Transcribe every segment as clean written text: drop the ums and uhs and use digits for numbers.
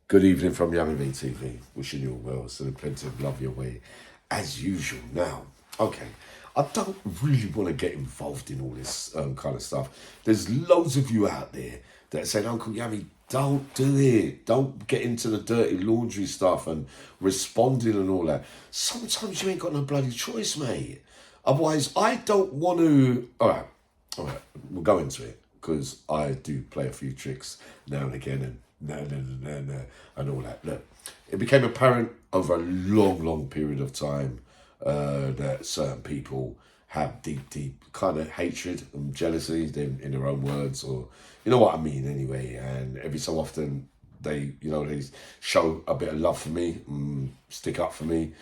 Good evening from Yummy TV. Wishing you well, sending plenty of love your way, as usual. Now, okay, I don't really want to get involved in all this kind of stuff. There's loads of you out there that said, Uncle Yummy, don't do it. Don't get into the dirty laundry stuff and responding and all that. Sometimes you ain't got no bloody choice, mate. Otherwise, I don't want to. All right, we'll go into it because I do play a few tricks now and again and and all that. Look, it became apparent over a long period of time that certain people have deep kind of hatred and jealousy in their own words, or you know what I mean anyway. And every so often they show a bit of love for me, stick up for me,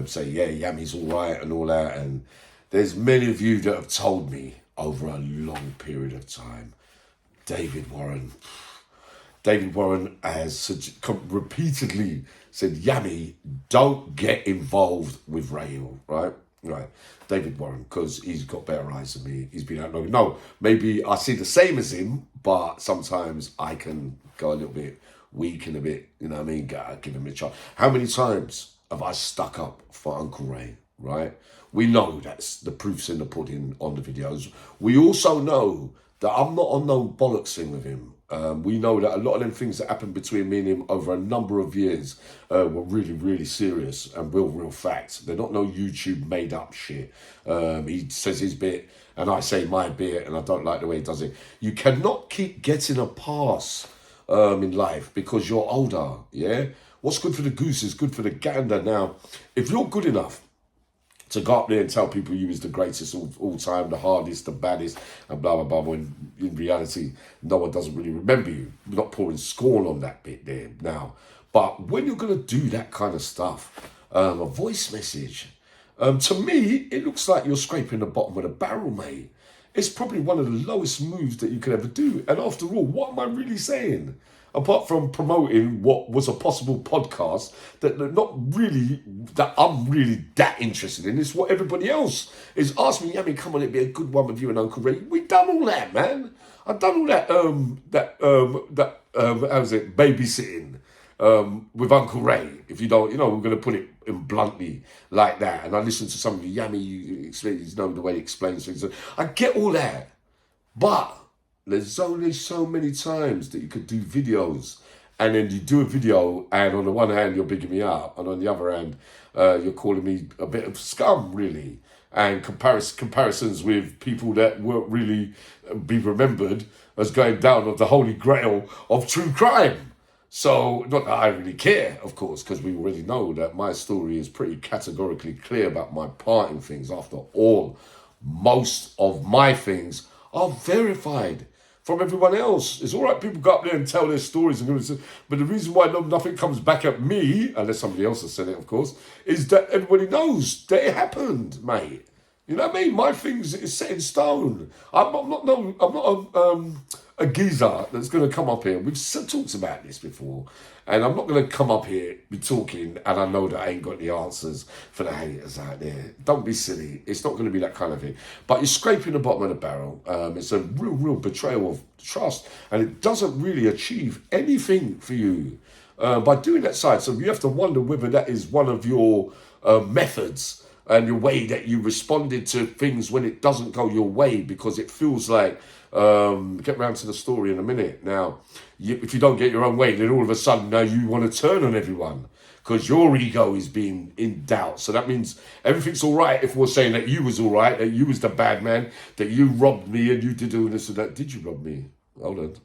say yeah, Yammy's all right and all that. And there's many of you that have told me over a long period of time, David Warren has repeatedly said, Yummy, don't get involved with Raheel, right? Right. David Warren, because he's got better eyes than me. He's been out long. No, maybe I see the same as him, but sometimes I can go a little bit weak and a bit, you know what I mean? Give him a chance. How many times have I stuck up for Uncle Ray, right? We know that's the proof's in the pudding on the videos. We also know that I'm not on no bollocks thing with him. We know that a lot of them things that happened between me and him over a number of years were really serious and real facts. They're not no YouTube made up shit. He says his bit and I say my bit and I don't like the way he does it. You cannot keep getting a pass in life because you're older, yeah? What's good for the goose is good for the gander. Now, if you're good enough to go up there and tell people you was the greatest of all time, the hardest, the baddest, and blah, blah, blah, when in reality, no one doesn't really remember you. We're not pouring scorn on that bit there now. But when you're going to do that kind of stuff, a voice message, to me, it looks like you're scraping the bottom of the barrel, mate. It's probably one of the lowest moves that you could ever do. And after all, what am I really saying? Apart from promoting what was a possible podcast that I'm really that interested in. It's what everybody else is asking me, Yummy, come on, it'd be a good one with you and Uncle Ray. We've done all that, man. I've done all that, how's it, babysitting with Uncle Ray. If you don't, we're going to put it in bluntly like that. And I listen to some of you, Yummy, you know the way he explains things. I get all that, but there's only so many times that you could do videos, and then you do a video, and on the one hand you're bigging me up, and on the other hand you're calling me a bit of scum, really, and comparisons with people that won't really be remembered as going down of the holy grail of true crime. So, not that I really care, of course, because we already know that my story is pretty categorically clear about my part in things. After all, most of my things are verified from everyone else. It's all right, people go up there and tell their stories, but the reason why nothing comes back at me, unless somebody else has said it, of course, is that everybody knows that it happened, mate. You know what I mean? My things is set in stone. I'm not a geezer that's going to come up here. We've talked about this before, and I'm not going to come up here, be talking, and I know that I ain't got the answers for the haters out there. Don't be silly. It's not going to be that kind of thing. But you're scraping the bottom of the barrel. It's a real betrayal of trust, and it doesn't really achieve anything for you by doing that side. So you have to wonder whether that is one of your methods and your way that you responded to things when it doesn't go your way, because it feels like, get round to the story in a minute. Now, if you don't get your own way, then all of a sudden now you want to turn on everyone because your ego is being in doubt. So that means everything's all right if we're saying that you was all right, that you was the bad man, that you robbed me and you did all this and that. Did you rob me? Hold on.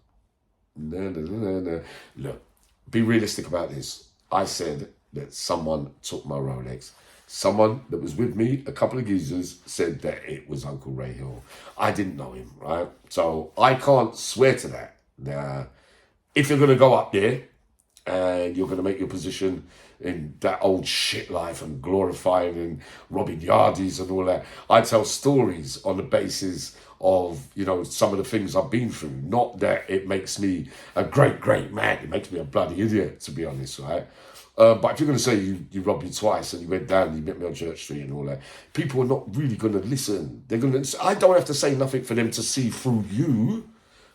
No. Look, be realistic about this. I said that someone took my Rolex. Someone that was with me, a couple of geezers, said that it was Uncle Raheel. I didn't know him, right? So I can't swear to that. Now, if you're going to go up there and you're going to make your position in that old shit life and glorifying and robbing yardies and all that, I tell stories on the basis of, some of the things I've been through. Not that it makes me a great man. It makes me a bloody idiot, to be honest, right? But if you're going to say you robbed me twice and you went down and you met me on Church Street and all that, people are not really going to listen. They're going to. I don't have to say nothing for them to see through you.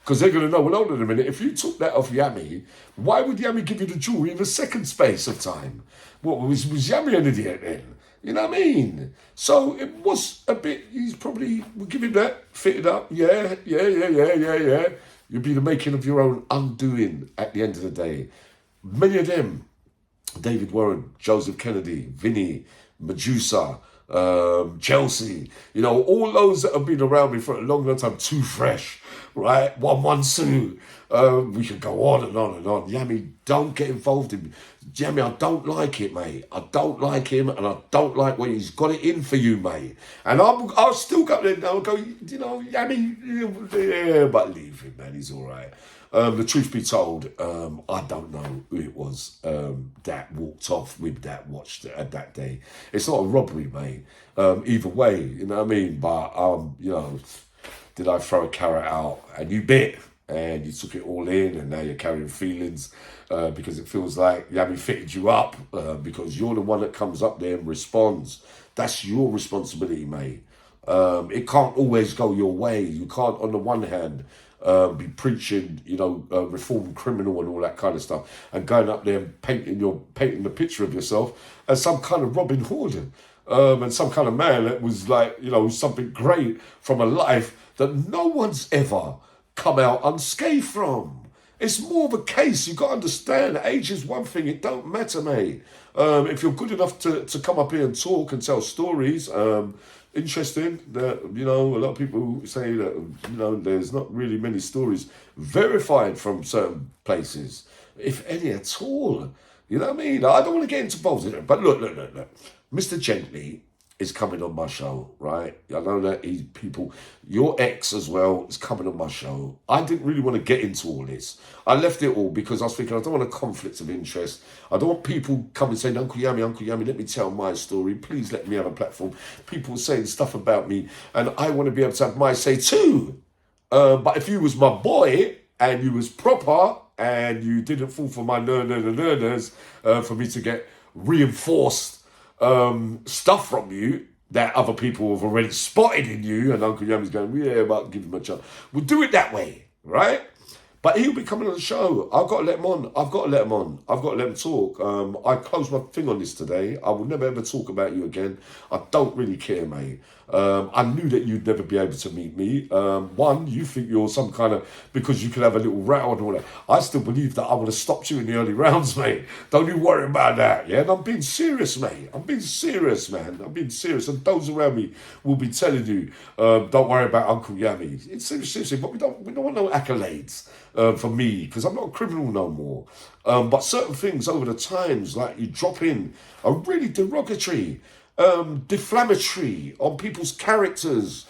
Because they're going to know, well, hold on a minute, if you took that off Yami, why would Yami give you the jewelry in the second space of time? What, was Yami an idiot then? You know what I mean? So it was a bit, he's probably, we'll give him that, fitted up, yeah. You'll be the making of your own undoing at the end of the day. Many of them, David Warren, Joseph Kennedy, Vinny, Medusa, Chelsea, you know, all those that have been around me for a long, long time, Too Fresh, right? One Sue. We could go on and on and on. Yami, don't get involved in. Yami, I don't like it, mate. I don't like him, and I don't like what he's got it in for you, mate. And I'll still go there and I'll go, you know, Yami, yeah, but leave him, man. He's all right. The truth be told, I don't know who it was that walked off with that watch that day. It's not a robbery, mate. Either way, you know what I mean? But, you know, did I throw a carrot out and you bit and you took it all in and now you're carrying feelings because it feels like Yami fitted you up because you're the one that comes up there and responds. That's your responsibility, mate. It can't always go your way. You can't, on the one hand, be preaching, you know, reformed criminal and all that kind of stuff, and going up there and painting the picture of yourself as some kind of Robin Hood, and some kind of man that was like, you know, something great from a life that no one's ever come out unscathed from. It's more of a case. You've got to understand, age is one thing, it don't matter, mate. If you're good enough to come up here and talk and tell stories, interesting that, you know, a lot of people say that, you know, there's not really many stories verified from certain places, if any at all. You know what I mean? I don't want to get involved in it, but look. Mr. Gently is coming on my show, right? I know that your ex as well is coming on my show. I didn't really want to get into all this. I left it all because I was thinking, I don't want a conflict of interest. I don't want people coming saying, Uncle Yami, let me tell my story. Please let me have a platform. People saying stuff about me, and I want to be able to have my say too. But if you was my boy and you was proper and you didn't fall for my learners for me to get reinforced stuff from you that other people have already spotted in you, and Uncle Yami's going, yeah, but give him a chance. We'll do it that way, right? But he'll be coming on the show. I've got to let him on. I've got to let him talk. I closed my thing on this today. I will never ever talk about you again. I don't really care, mate. I knew that you'd never be able to meet me. One, you think you're some kind of, because you can have a little row and all that. I still believe that I would have stopped you in the early rounds, mate. Don't you worry about that, yeah? And I'm being serious, mate. I'm being serious, man. I'm being serious. And those around me will be telling you, don't worry about Uncle Yami. It's seriously, but we don't want no accolades for me, because I'm not a criminal no more. But certain things over the times, like you drop in, are really derogatory, deflammatory on people's characters,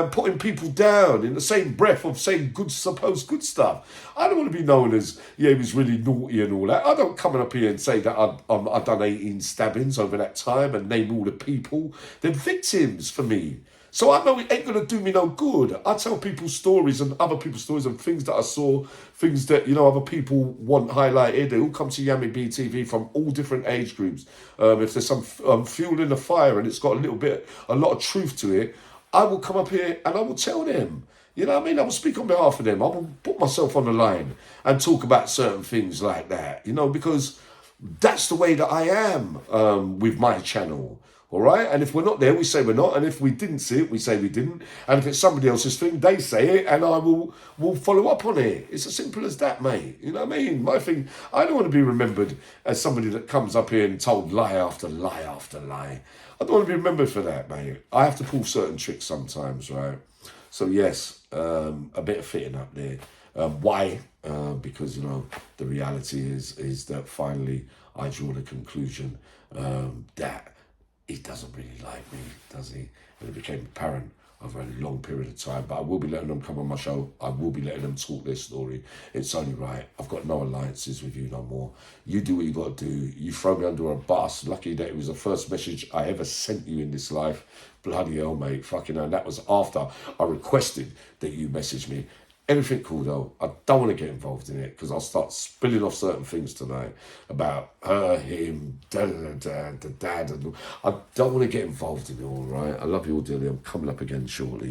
putting people down in the same breath of saying supposed good stuff. I don't want to be known as, yeah, he was really naughty and all that. I don't come up here and say that I've done 18 stabbings over that time and name all the people. They're victims for me. So I know it ain't going to do me no good. I tell people stories and other people's stories and things that I saw, things that, you know, other people want highlighted. They all come to Yami BTV from all different age groups. If there's some fuel in the fire and it's got a lot of truth to it, I will come up here and I will tell them. You know what I mean? I will speak on behalf of them. I will put myself on the line and talk about certain things like that, you know, because that's the way that I am with my channel. All right, and if we're not there, we say we're not, and if we didn't see it, we say we didn't, and if it's somebody else's thing, they say it, and I will follow up on it. It's as simple as that, mate. You know what I mean? My thing, I don't want to be remembered as somebody that comes up here and told lie after lie after lie. I don't want to be remembered for that, mate. I have to pull certain tricks sometimes, right? So yes, a bit of fitting up there. Why? Because, you know, the reality is that finally I draw the conclusion that he doesn't really like me, does he? And it became apparent over a long period of time. But I will be letting them come on my show. I will be letting them talk their story. It's only right. I've got no alliances with you no more. You do what you got to do. You throw me under a bus. Lucky that it was the first message I ever sent you in this life. Bloody hell, mate. Fucking hell. And that was after I requested that you message me. Anything cool though. I don't want to get involved in it because I'll start spilling off certain things tonight about her, him, the dad. And I don't want to get involved in it all, right? I love you all dearly. I'm coming up again shortly.